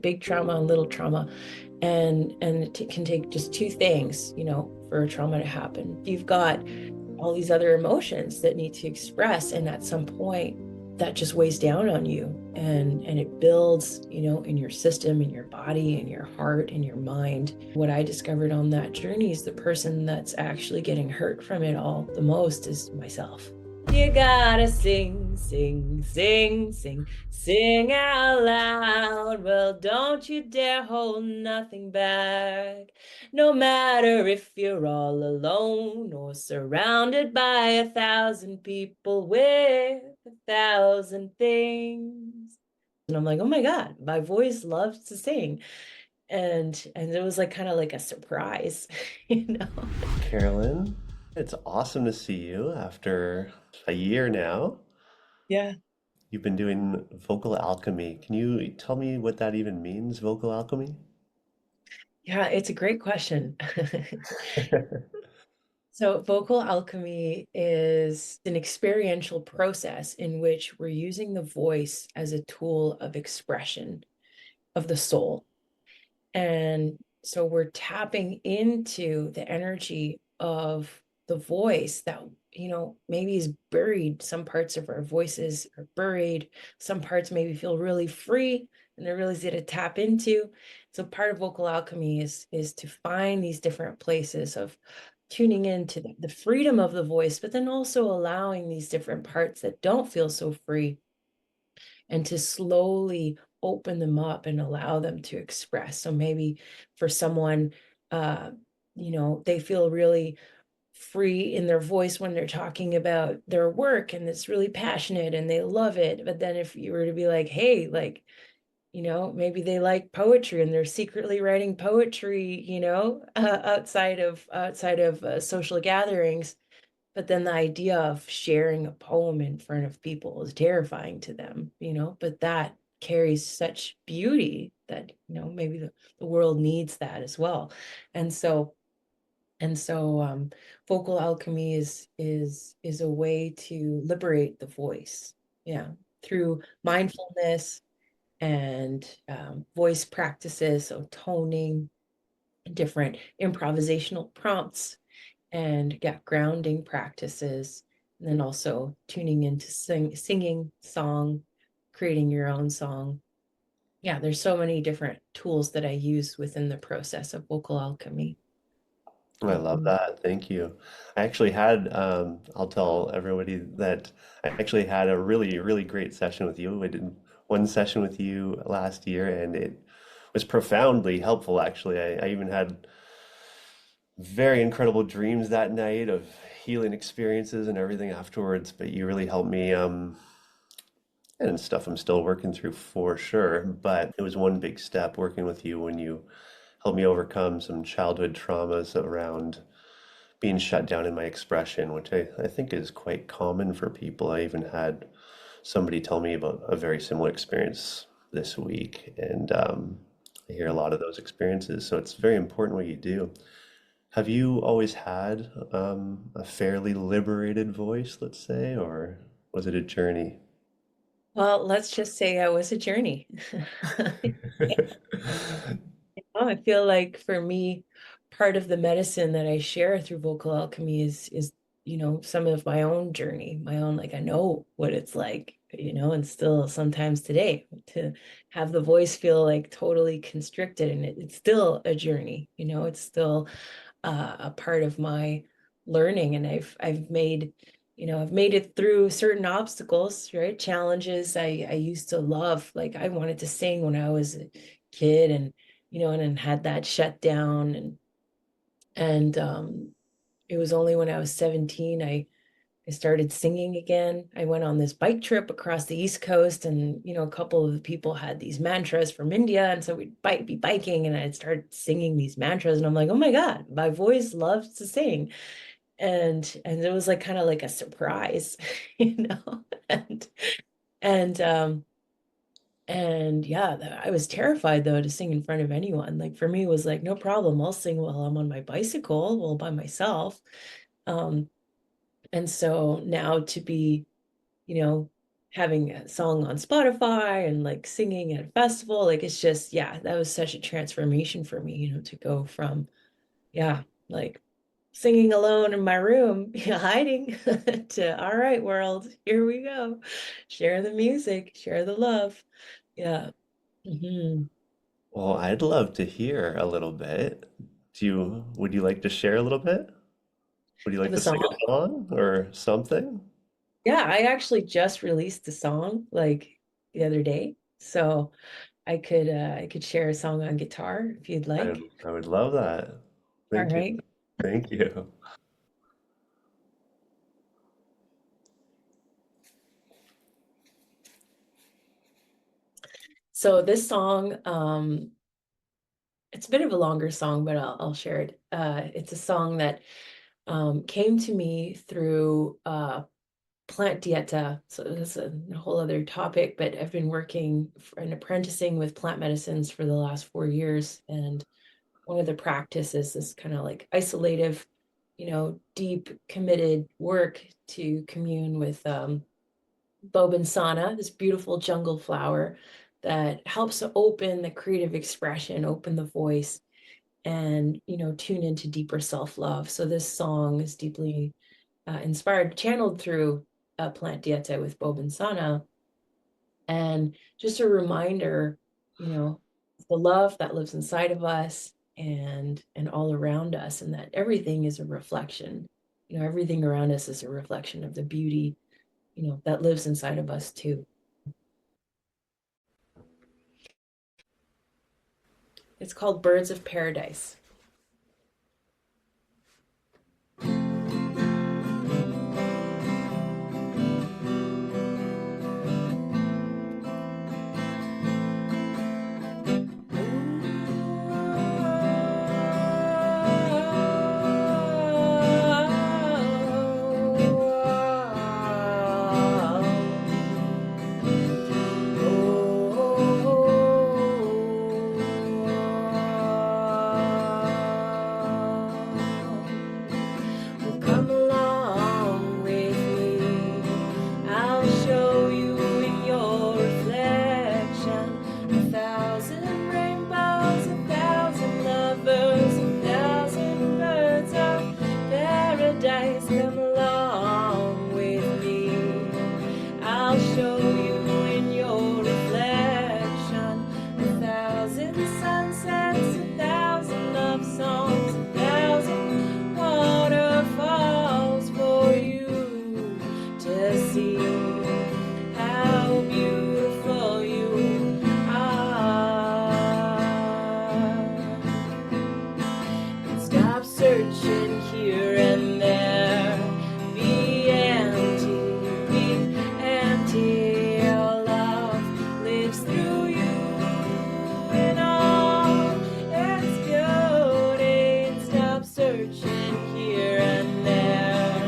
big trauma and little trauma, and it can take just two things, for a trauma to happen. You've got all these other emotions that need to express, and at some point that just weighs down on you, and it builds, in your system, in your body, in your heart, in your mind. What I discovered on that journey is the person that's actually getting hurt from it all the most is myself. You gotta sing, sing, sing, sing, sing out loud. Well, don't you dare hold nothing back. No matter if you're all alone or surrounded by 1,000 people with 1,000 things. And I'm like, oh my God, my voice loves to sing. And it was like kind of like a surprise, you know? Carolyn, it's awesome to see you after a year now. Yeah. You've been doing vocal alchemy. Can you tell me what that even means, vocal alchemy? Yeah, it's a great question. So, vocal alchemy is an experiential process in which we're using the voice as a tool of expression of the soul. And so we're tapping into the energy of the voice that, maybe is buried. Some parts of our voices are buried. Some parts maybe feel really free and they're really easy to tap into. So part of vocal alchemy is to find these different places of tuning into the freedom of the voice, but then also allowing these different parts that don't feel so free and to slowly open them up and allow them to express. So maybe for someone, uh, they feel really free in their voice when they're talking about their work and it's really passionate and they love it. But then if you were to be like, hey, like, maybe they like poetry and they're secretly writing poetry, outside of social gatherings, but then the idea of sharing a poem in front of people is terrifying to them, but that carries such beauty that, maybe the world needs that as well. And so, and so vocal alchemy is a way to liberate the voice. Yeah. Through mindfulness and voice practices, so toning, different improvisational prompts, and grounding practices, and then also tuning into singing song, creating your own song. Yeah, there's so many different tools that I use within the process of vocal alchemy. I love Mhm. that. Thank you. I actually had, I'll tell everybody that I actually had a really, really great session with you. I did one session with you last year and it was profoundly helpful, actually. I even had very incredible dreams that night of healing experiences and everything afterwards, but you really helped me, and stuff I'm still working through for sure. But it was one big step working with you when you helped me overcome some childhood traumas around being shut down in my expression, which I think is quite common for people. I even had somebody tell me about a very similar experience this week, and I hear a lot of those experiences. So it's very important what you do. Have you always had a fairly liberated voice, let's say, or was it a journey? Well, let's just say that was a journey. I feel like for me, part of the medicine that I share through vocal alchemy is some of my own journey, my own, like, I know what it's like, and still sometimes today to have the voice feel like totally constricted, and it's still a journey, it's still a part of my learning, and I've made it through certain obstacles, right? Challenges. I used to love, like, I wanted to sing when I was a kid, and and then had that shut down, and it was only when I was 17 I started singing again. I went on this bike trip across the East Coast, and a couple of the people had these mantras from India, and so we'd be biking, and I'd start singing these mantras, and I'm like, oh my God, my voice loves to sing, and it was like kind of like a surprise, and and um and yeah, I was terrified though to sing in front of anyone. Like for me, it was like, no problem, I'll sing while I'm on my bicycle, well, by myself. Um, and so now to be, you know, having a song on Spotify and like singing at a festival. Like it's just, yeah, that was such a transformation for me, to go from, yeah, like singing alone in my room, hiding to, all right, world, here we go. Share the music, share the love. Yeah. Hmm. Well, I'd love to hear a little bit. Would you like to share a little bit? Would you like Of a to sing song. a song or something? Yeah, I actually just released the song like the other day. So I could share a song on guitar if you'd like. I would love that. All Thank you. right. Thank you. So this song, it's a bit of a longer song, but I'll share it. It's a song that came to me through plant dieta. So that's a whole other topic, but I've been working and apprenticing with plant medicines for the last 4 years. And one of the practices is kind of like isolative, deep committed work to commune with Bobinsana, this beautiful jungle flower that helps to open the creative expression, open the voice, and tune into deeper self-love. So this song is deeply inspired, channeled through plant dieta with Bobinsana, and just a reminder, the love that lives inside of us and all around us, and that everything is a reflection. Everything around us is a reflection of the beauty, that lives inside of us too. It's called Birds of Paradise. Come along with me. I'll show you in your reflection 1,000 rainbows, 1,000 lovers, 1,000 birds of paradise. Come along with me. I'll show you in your reflection 1,000 sunsets, 1,000 love songs, 1,000 waterfalls for you to see how beautiful you are. Stop searching here and there. Be empty, be empty. Your love lives through you in all its beauty. Stop searching here and there.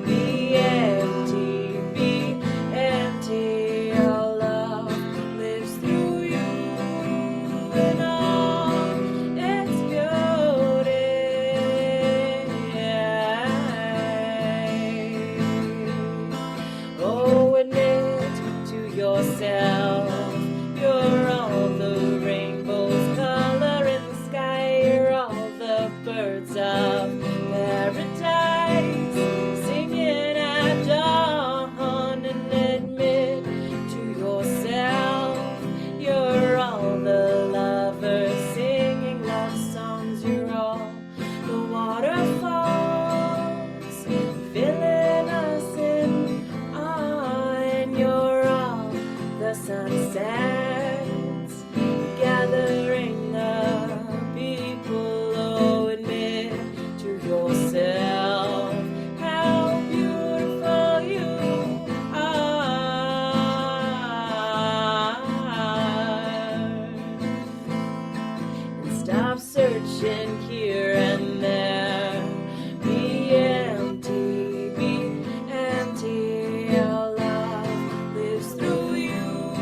Be empty, be empty. Your love lives through you in all its beauty. Oh, admit to yourself, you're all the rainbow's color in the sky. You're all the birds of paradise singing at dawn. And admit to yourself, you're all the lovers singing love songs. You're all the waterfalls filling us in awe. And you're all the sunsets gathering the people. Oh, admit to yourself how beautiful you are. And stop searching here and there. Be empty, be empty. Your love lives through you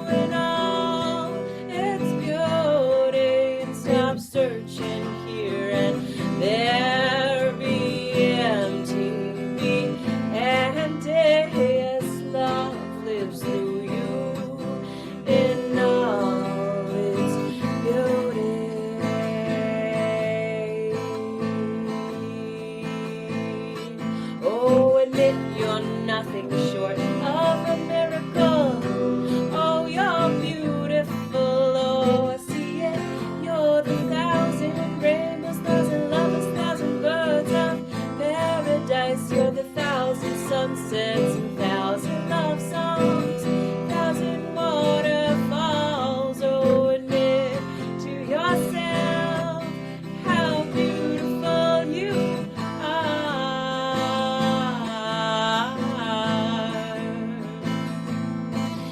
in all its beauty. And stop searching here and there. Be empty, be empty. Yes, love oh, I see it. You're the thousand rainbows, thousand lovers, thousand birds of paradise. You're the thousand sunsets and thousand love songs, thousand waterfalls. Oh, admit to yourself how beautiful you are.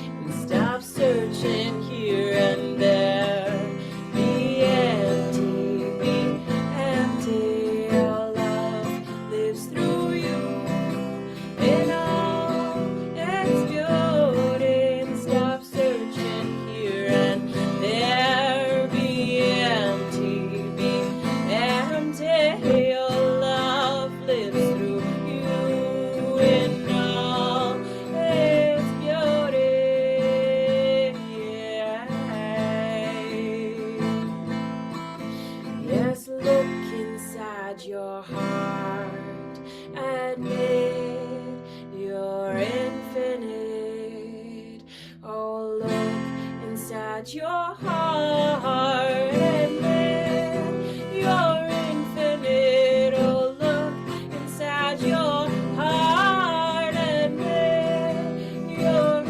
And stop searching here and there. Be empty, be empty. Our love lives through you in all its beauty. And stop searching here and there. Be empty, be empty. Your love lives through you in all its beauty. Yeah. Yes, look inside your heart. Admit you're infinite. Oh, look inside your heart. Admit you're infinite. Oh, look inside your heart. Admit you're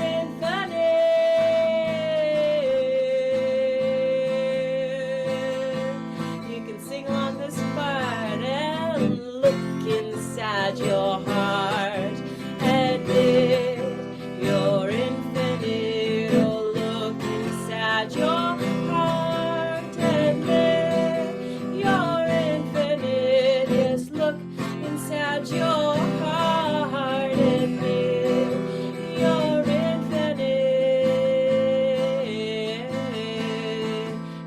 infinite. You can sing along this part and look inside your heart. Admit you're infinite. Oh, look inside your heart. Admit you're infinite. Yes, look inside your heart. Admit you're infinite.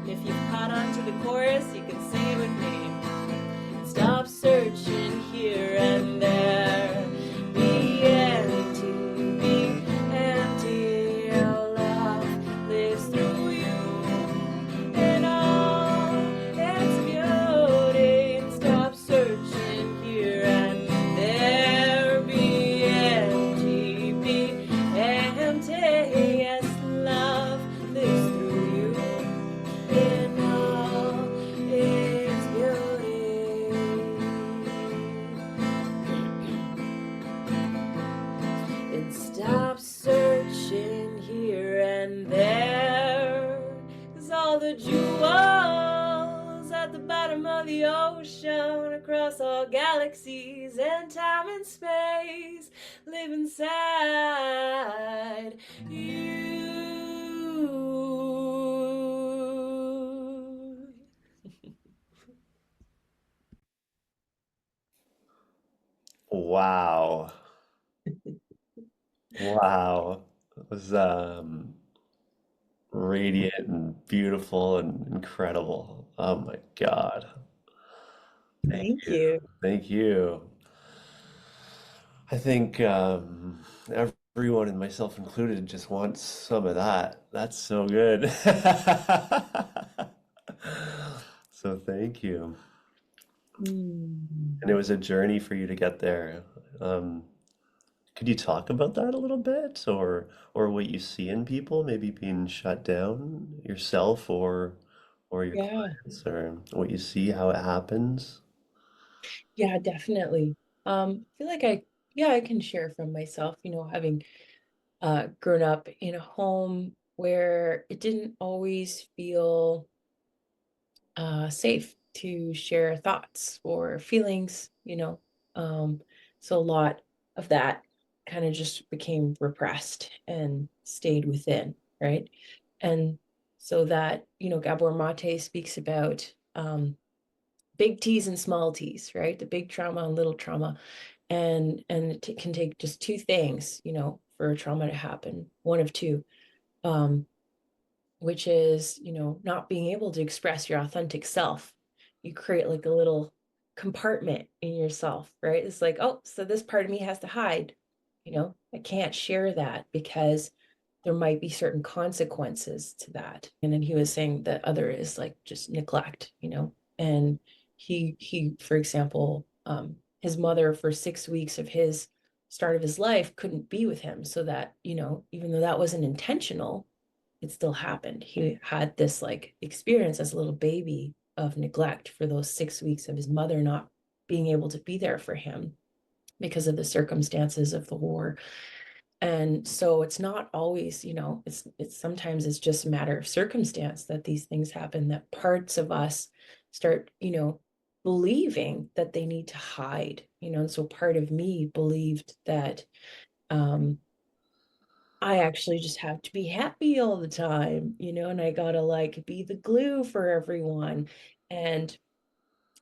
If you've caught on to the chorus, you can sing it with me. Stop searching here and there. Be empty, be empty. Our love lives through you in all its beauty. And stop searching here and there. Be empty, be empty. Yes, love lives through you in all its beauty. And stop searching here and there. 'Cause all the jewels at the bottom of the ocean, across all galaxies and time and space, live inside you. Wow. Wow. It was radiant and beautiful and incredible. Oh my God. Thank Thank you. you. Thank you. I think everyone, and myself included, just wants some of that. That's so good. So thank you. And it Mm. was a journey for you to get there. Um, could you talk about that a little bit, or what you see in people, maybe being shut down yourself or your Yeah, clients, or what you see, how it happens? yeah, definitely. I feel like yeah, I can share from myself, having grown up in a home where it didn't always feel safe to share thoughts or feelings. Um, so a lot of that kind of just became repressed and stayed within, right? And so that, Gabor Mate speaks about big T's and small T's, right? The big trauma and little trauma. And it can take just two things, for a trauma to happen, one of two. Um, which is, not being able to express your authentic self. You create like a little compartment in yourself, right? It's like, oh, so this part of me has to hide. I can't share that because there might be certain consequences to that. And then he was saying the other is like just neglect, and for example, his mother for 6 weeks of his start of his life couldn't be with him, so that, even though that wasn't intentional, it still happened. He had this like experience as a little baby of neglect for those 6 weeks of his mother not being able to be there for him because of the circumstances of the war. And so it's not always, it's sometimes it's just a matter of circumstance that these things happen, that parts of us start, believing that they need to hide, and so part of me believed that um I actually just have to be happy all the time, and I gotta like be the glue for everyone. And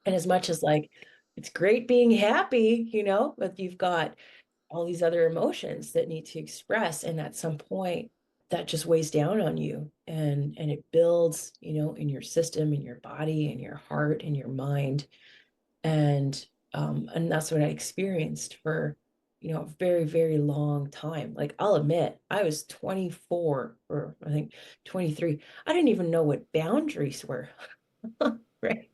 as much as like it's great being happy, but you've got all these other emotions that need to express, and at some point that just weighs down on you, and it builds, in your system, in your body, in your heart, in your mind. And that's what I experienced for, a very, very long time. Like I'll admit, I was 24 or I think 23. I didn't even know what boundaries were, right?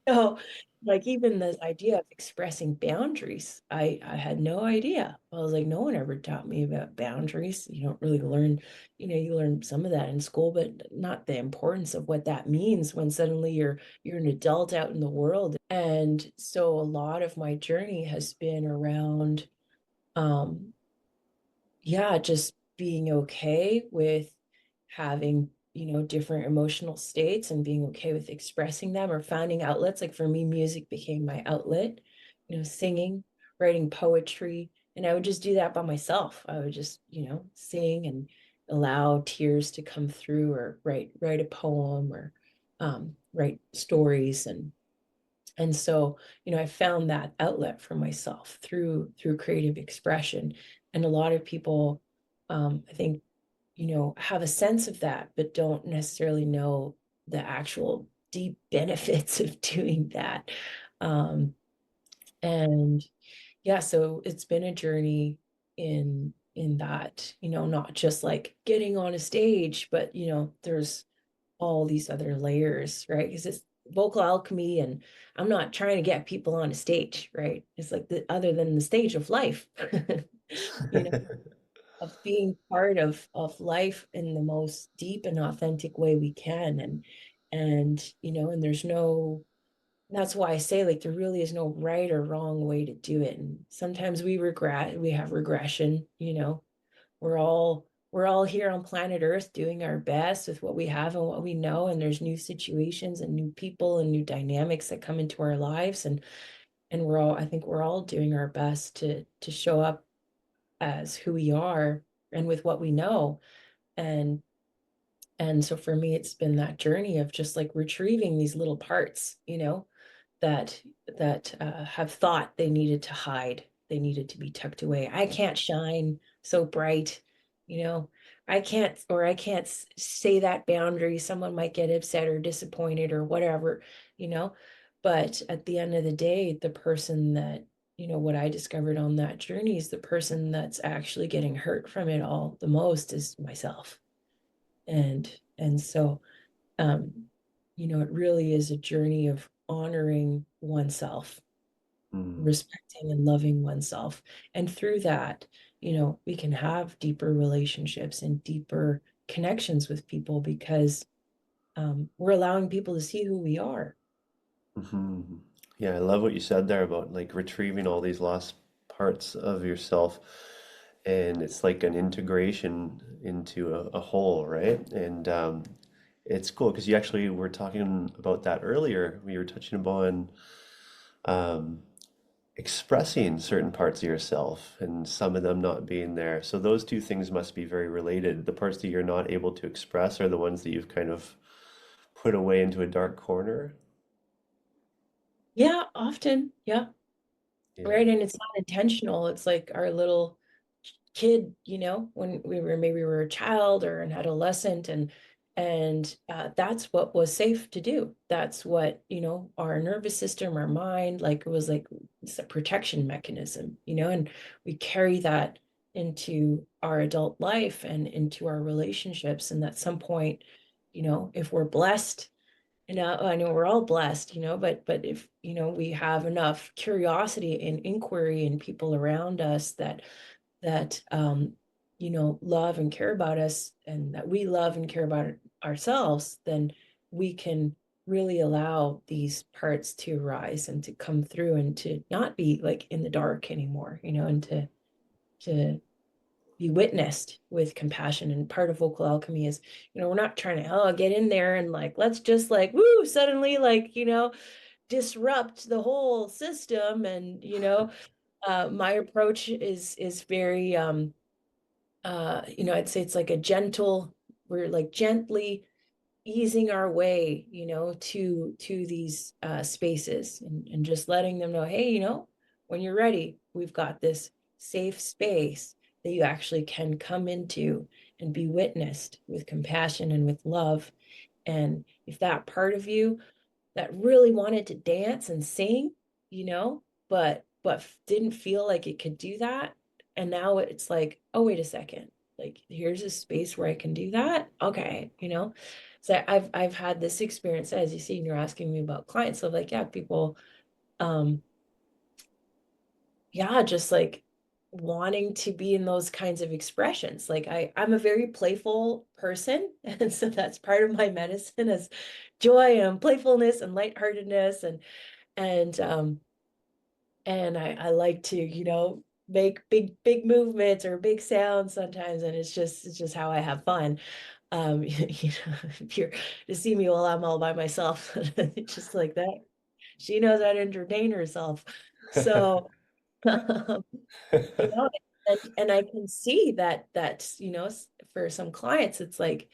So, like even the idea of expressing boundaries, I had no idea. I was like, no one ever taught me about boundaries. You don't really learn, you learn some of that in school, but not the importance of what that means when suddenly you're an adult out in the world. And so a lot of my journey has been around um yeah, just being okay with having, different emotional states and being okay with expressing them or finding outlets. Like for me, music became my outlet, singing, writing poetry. And I would just do that by myself. I would just, sing and allow tears to come through or write a poem or write stories. And so, I found that outlet for myself through creative expression. And a lot of people, I think, have a sense of that, but don't necessarily know the actual deep benefits of doing that. Um, and yeah, so it's been a journey in that, not just like getting on a stage, but there's all these other layers, right? Because it's vocal alchemy, and I'm not trying to get people on a stage, right? It's like the other than the stage of life, you know, of being part of life in the most deep and authentic way we can. And there's no that's why I say like there really is no right or wrong way to do it. And sometimes we have regression, we're all here on planet Earth doing our best with what we have and what we know, and there's new situations and new people and new dynamics that come into our lives, and I think we're all doing our best to show up as who we are and with what we know. And so for me it's been that journey of just like retrieving these little parts, that have thought they needed to hide, they needed to be tucked away. I can't shine so bright, you know. I can't say that boundary. Someone might get upset or disappointed or whatever, you know. But at the end of the day, the person that, what I discovered on that journey is the person that's actually getting hurt from it all the most is myself. And so um, it really is a journey of honoring oneself, Mm. respecting and loving oneself. And through that, we can have deeper relationships and deeper connections with people because we're allowing people to see who we are. Hmm. Yeah, I love what you said there about like retrieving all these lost parts of yourself. And it's like an integration into a whole, right? And it's cool because you actually were talking about that earlier. We were touching upon um, expressing certain parts of yourself and some of them not being there. So those two things must be very related. The parts that you're not able to express are the ones that you've kind of put away into a dark corner. Yeah, often. Yeah. Yeah. Right. And it's not intentional. It's like our little kid, when we were a child or an adolescent, and that's what was safe to do. That's what, our nervous system, our mind, like it was like it's a protection mechanism, and we carry that into our adult life and into our relationships. And at some point, if we're blessed, I know we're all blessed, but if, we have enough curiosity and inquiry in people around us that love and care about us, and that we love and care about ourselves, then we can really allow these parts to arise and to come through and to not be like in the dark anymore, and to be witnessed with compassion. And part of vocal alchemy is, we're not trying to, get in there and like, let's just like, woo, suddenly like, disrupt the whole system. And, my approach is very, I'd say it's like a gentle, we're like gently easing our way, to these spaces, and just letting them know, hey, when you're ready, we've got this safe space that you actually can come into and be witnessed with compassion and with love. And if that part of you that really wanted to dance and sing, but didn't feel like it could do that, and now it's like, oh, wait a second, like here's a space where I can do that. Okay, so I've had this experience, as you see, and you're asking me about clients. So like, yeah, people, um, yeah, just like wanting to be in those kinds of expressions. Like I'm a very playful person, and so that's part of my medicine is joy and playfulness and lightheartedness, and and I like to, make big movements or big sounds sometimes, and it's just how I have fun. If you're to see me while I'm all by myself, it's just like that. She knows how to entertain herself. So, you know, and I can see that, for some clients, it's like,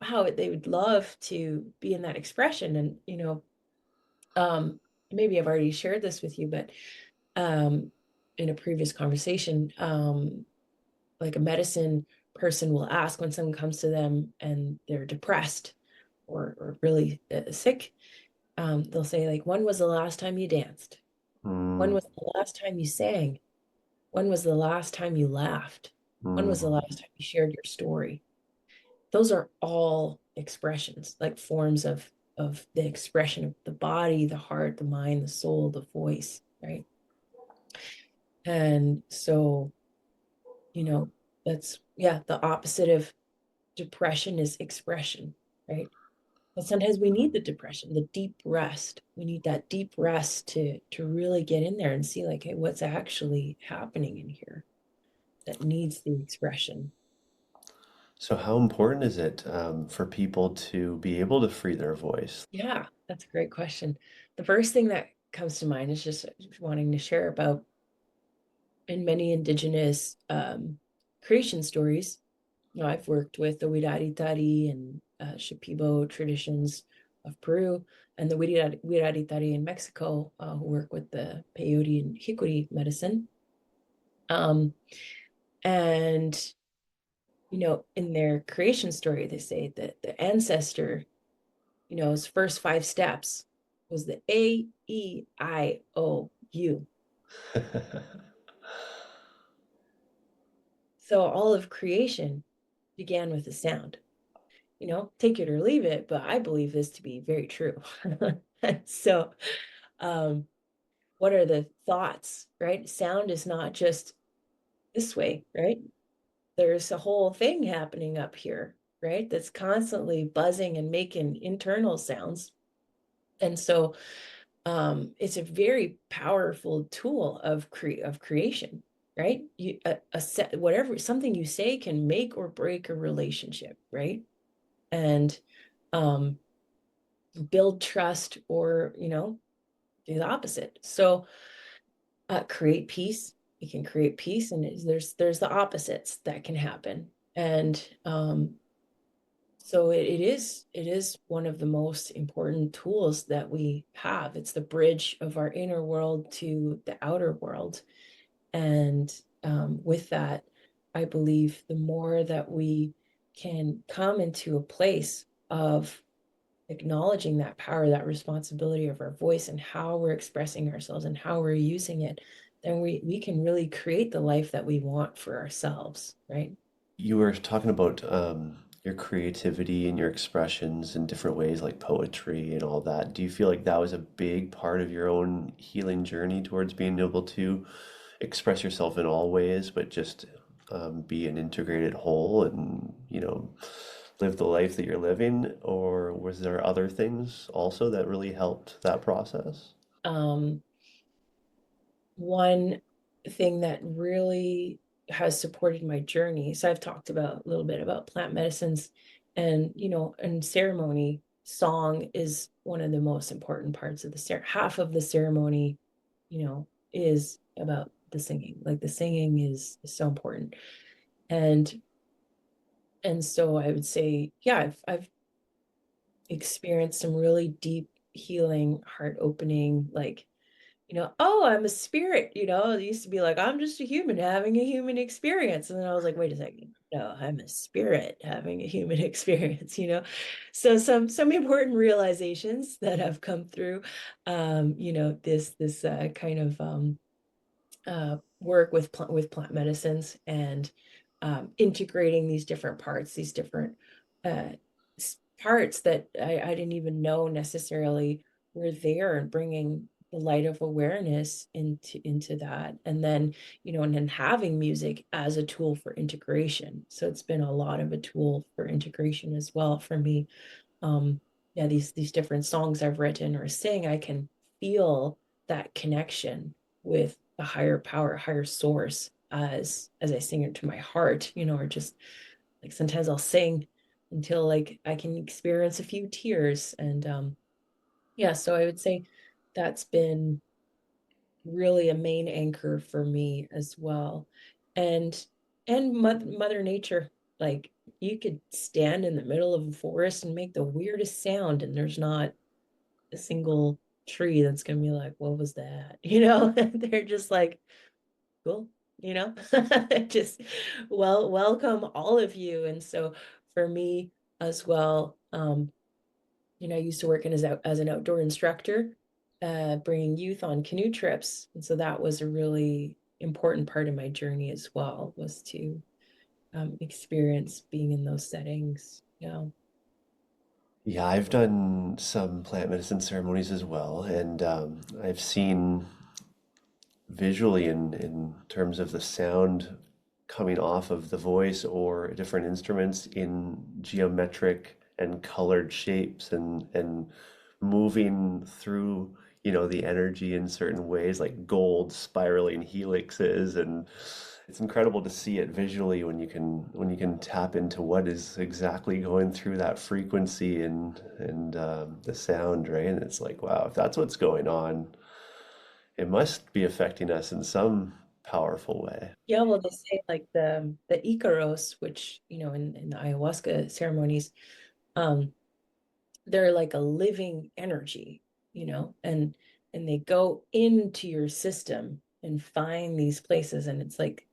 wow, they would love to be in that expression. And, um, maybe I've already shared this with you, but um, in a previous conversation, like a medicine person will ask when someone comes to them and they're depressed or really sick, they'll say like, when was the last time you danced? When Mm, was the last time you sang? When was the last time you laughed? When was the mm. last time you shared your story? Those are all expressions, like forms of the expression of the body, the heart, the mind, the soul, the voice, right? And so, you know, that's, yeah, the opposite of depression is expression, right? But sometimes we need the depression, the deep rest. We need that deep rest to really get in there and see like, hey, what's actually happening in here that needs the expression. So how important is it for people to be able to free their voice? Yeah, that's a great question. The first thing that comes to mind is just wanting to share about, in many indigenous creation stories. I've worked with the Wiraditari and Shipibo traditions of Peru, and the Wiraditari in Mexico, who work with the peyote and hickory medicine. Um, and, in their creation story, they say that the ancestor, his first five steps was the A-E-I-O-U. So all of creation began with a sound. Take it or leave it, but I believe this to be very true. So, um, what are the thoughts, right? Sound is not just this way, right? There's a whole thing happening up here, right? That's constantly buzzing and making internal sounds. And so, it's a very powerful tool of creation, right? A set, whatever, something you say can make or break a relationship, right? And um, build trust, or do the opposite. So create peace. You can create peace, and there's the opposites that can happen. And so it is one of the most important tools that we have. It's the bridge of our inner world to the outer world. And with that, I believe the more that we can come into a place of acknowledging that power, that responsibility of our voice and how we're expressing ourselves and how we're using it, then we can really create the life that we want for ourselves, right? You were talking about your creativity and your expressions in different ways, like poetry and all that. Do you feel like that was a big part of your own healing journey towards being able to express yourself in all ways, but just be an integrated whole and, live the life that you're living? Or was there other things also that really helped that process? Um, One thing that really has supported my journey, so I've talked about a little bit about plant medicines and, and ceremony. Song is one of the most important parts of the half of the ceremony, is about the singing. Like the singing is so important. And and so I would say, yeah, I've experienced some really deep healing, heart opening, like, oh, I'm a spirit, it used to be like, I'm just a human having a human experience. And then I was like, wait a second. No, I'm a spirit having a human experience. So some important realizations that have come through, this kind of work with plant medicines and integrating these different parts, these different uh, parts that I didn't even know necessarily were there, and bringing the light of awareness into that, and then and then having music as a tool for integration. So it's been a lot of a tool for integration as well for me. Yeah, these different songs I've written or sing, I can feel that connection with a higher power, a higher source as I sing it to my heart, or just like sometimes I'll sing until like I can experience a few tears. And yeah, so I would say that's been really a main anchor for me as well. And Mother Nature, like you could stand in the middle of a forest and make the weirdest sound, and there's not a single tree that's gonna be like, what was that? They're just like, cool, just welcome all of you. And so for me as well, I used to work as an outdoor instructor, bringing youth on canoe trips. And so that was a really important part of my journey as well, was to experience being in those settings. Yeah. Yeah, I've done some plant medicine ceremonies as well, and I've seen visually in terms of the sound coming off of the voice or different instruments in geometric and colored shapes and moving through, the energy in certain ways, like gold spiraling helixes. And it's incredible to see it visually when you can tap into what is exactly going through that frequency and the sound, right? And it's like, wow, if that's what's going on, it must be affecting us in some powerful way. Yeah, well, they say like the Icaros, which, in the ayahuasca ceremonies, um, they're like a living energy, and they go into your system and find these places, and it's like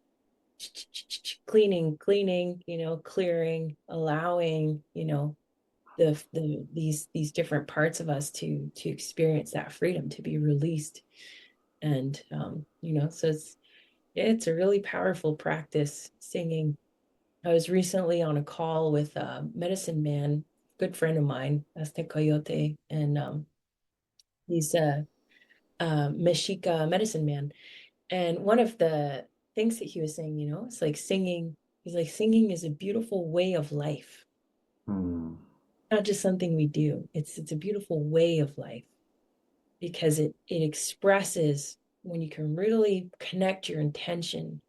cleaning, clearing, allowing, these different parts of us to experience that freedom, to be released. And so it's a really powerful practice, singing. I was recently on a call with a medicine man, good friend of mine, Aztec Coyote, and he's a Mexica medicine man. And one of the things that he was saying, it's like singing, he's like, singing is a beautiful way of life, Hmm. not just something we do. It's a beautiful way of life because it expresses when you can really connect your intention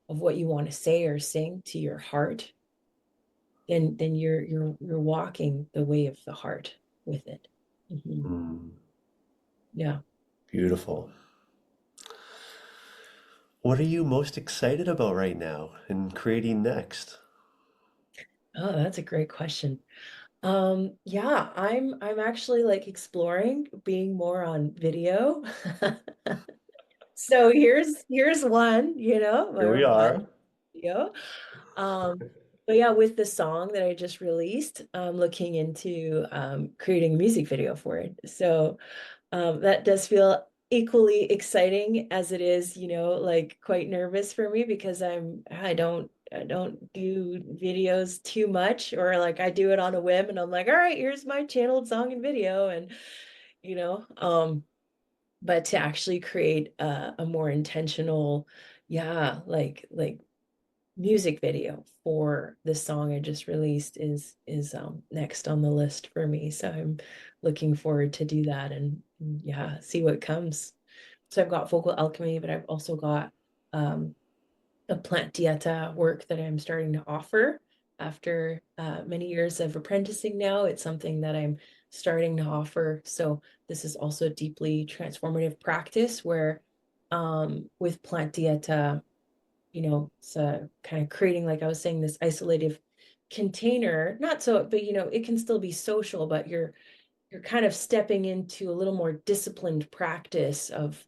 of what you want to say or sing to your heart, then you're walking the way of the heart with it. Mhm. Hmm. Yeah. Beautiful. What are you most excited about right now and creating next? Oh, that's a great question. Yeah, I'm actually like exploring being more on video. So here's one, Here we or one are. video. But yeah, with the song that I just released, I'm looking into creating a music video for it. So that does feel equally exciting as it is, like quite nervous for me because I don't do videos too much, or like I do it on a whim and I'm like, all right, here's my channeled song and video. And you know, but to actually create a more intentional, yeah, like music video for this song I just released is next on the list for me. So I'm looking forward to do that and yeah, see what comes. So I've got Vocal Alchemy, but I've also got um a plant dieta work that I'm starting to offer after many years of apprenticing now. It's something that I'm starting to offer. So this is also deeply transformative practice where with plant dieta, it's kind of creating, like I was saying, this isolative container, not so, but it can still be social, but you're kind of stepping into a little more disciplined practice of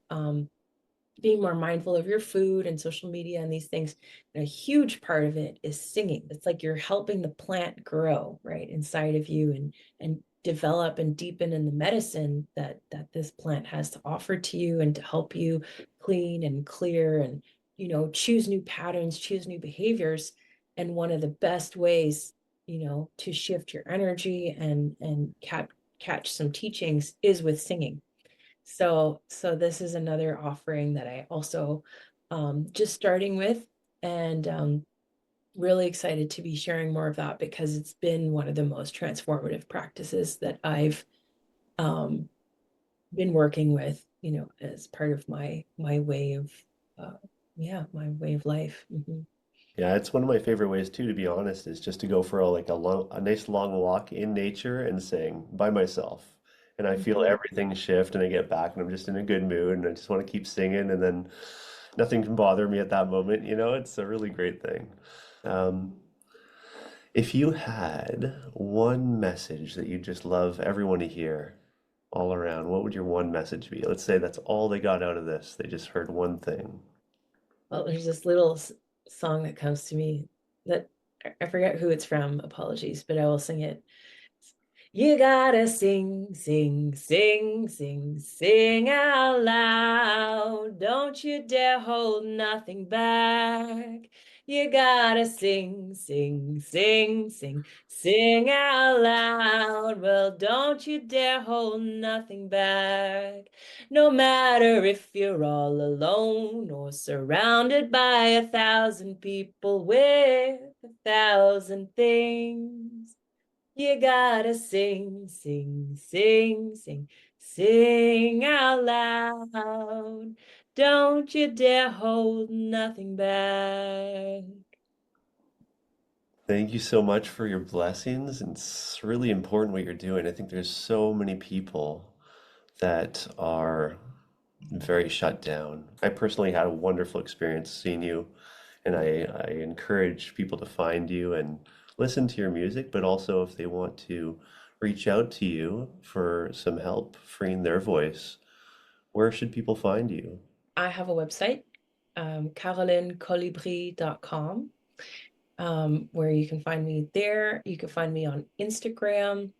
being more mindful of your food and social media and these things. And a huge part of it is singing. It's like you're helping the plant grow right inside of you and develop and deepen in the medicine that this plant has to offer to you and to help you clean and clear and choose new patterns, choose new behaviors. And one of the best ways, to shift your energy and catch some teachings is with singing. So this is another offering that I also just starting with and really excited to be sharing more of that because it's been one of the most transformative practices that I've um, been working with, as part of my way of yeah, my way of life. Yeah, it's one of my favorite ways too, to be honest, is just to go for a nice long walk in nature and sing by myself. And I feel Mhm. everything shift and I get back and I'm just in a good mood and I just want to keep singing and then nothing can bother me at that moment, you know, it's a really great thing. Um, if you had one message that you just love everyone to hear all around, what would your one message be? Let's say that's all they got out of this. They just heard one thing. Well, there's this little song that comes to me that I forget who it's from, apologies, but I will sing it. You gotta sing, sing, sing, sing, sing out loud. Don't you dare hold nothing back. You gotta sing, sing, sing, sing, sing out loud. Well, don't you dare hold nothing back. No matter if you're all alone or surrounded by 1,000 people with 1,000 things. You gotta sing, sing, sing, sing, sing out loud. Don't you dare hold nothing back. Thank you so much for your blessings. It's really important what you're doing. I think there's so many people that are very shut down. I personally had a wonderful experience seeing you, and I encourage people to find you and listen to your music, but also if they want to reach out to you for some help freeing their voice, where should people find you? I have a website, carolyncolibri.com, where you can find me there. You can find me on Instagram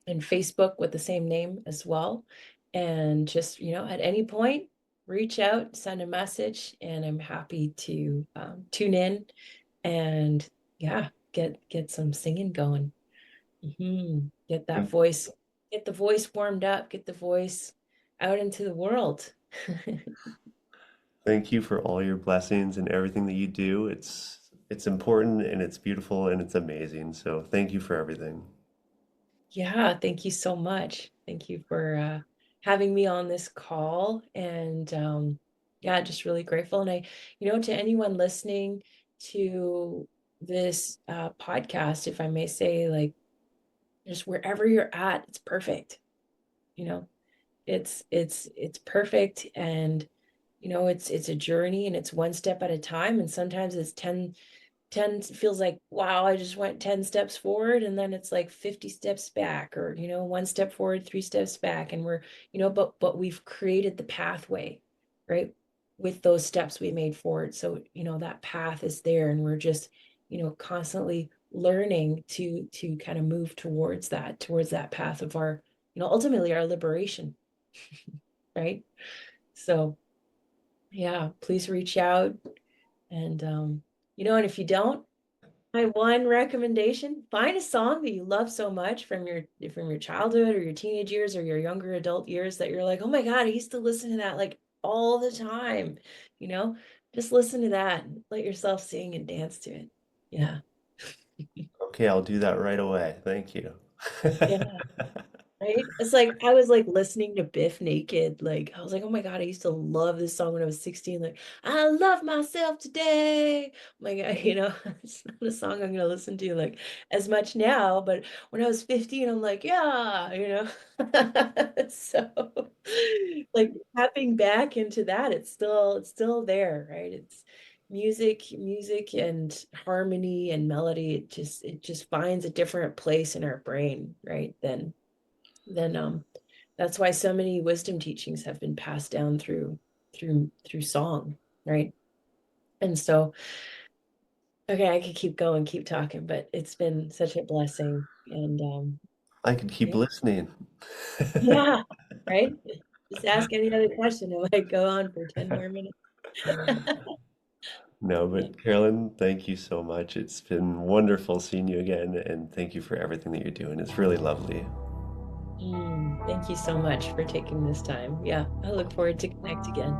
and Facebook with the same name as well. And just, at any point, reach out, send a message, and I'm happy to tune in and yeah, get some singing going. Get that voice, get the voice warmed up, get the voice out into the world. Thank you for all your blessings and everything that you do. It's important and it's beautiful and it's amazing. So thank you for everything. Yeah, thank you so much. Thank you for having me on this call. And yeah, just really grateful. And to anyone listening to this podcast, if I may say, like, just wherever you're at, it's perfect. You know, it's perfect. And, it's a journey and it's one step at a time. And sometimes it's 10 feels like, wow, I just went 10 steps forward and then it's like 50 steps back or, one step forward, three steps back. And we're, but we've created the pathway, right? With those steps we made forward. So, that path is there and we're just, constantly learning to kind of move towards that path of our, ultimately our liberation, right? So yeah, please reach out and and if you don't, my one recommendation, find a song that you love so much from your childhood or your teenage years or your younger adult years that you're like, "Oh my God, I used to listen to that like all the time." You know? just listen to that and let yourself sing and dance to it. Yeah. Okay, I'll do that right away. Thank you. Yeah. Right? It's like I was like listening to Biff Naked. Like I was like, oh my God, I used to love this song when I was 16. Like, I love myself today. Like it's not a song I'm gonna listen to like as much now, but when I was 15, I'm like, yeah. So like tapping back into that, it's still there, right? It's music and harmony and melody. It just finds a different place in our brain, right? Then that's why so many wisdom teachings have been passed down through song, right? And so, okay, I could keep going, keep talking, but it's been such a blessing. And I could keep yeah, listening. yeah, right? Just ask any other question. It might go on for 10 more minutes. No, Yeah. but Carolyn, thank you so much. It's been wonderful seeing you again, and thank you for everything that you're doing. It's really lovely. Thank you so much for taking this time. Yeah, I look forward to connect again.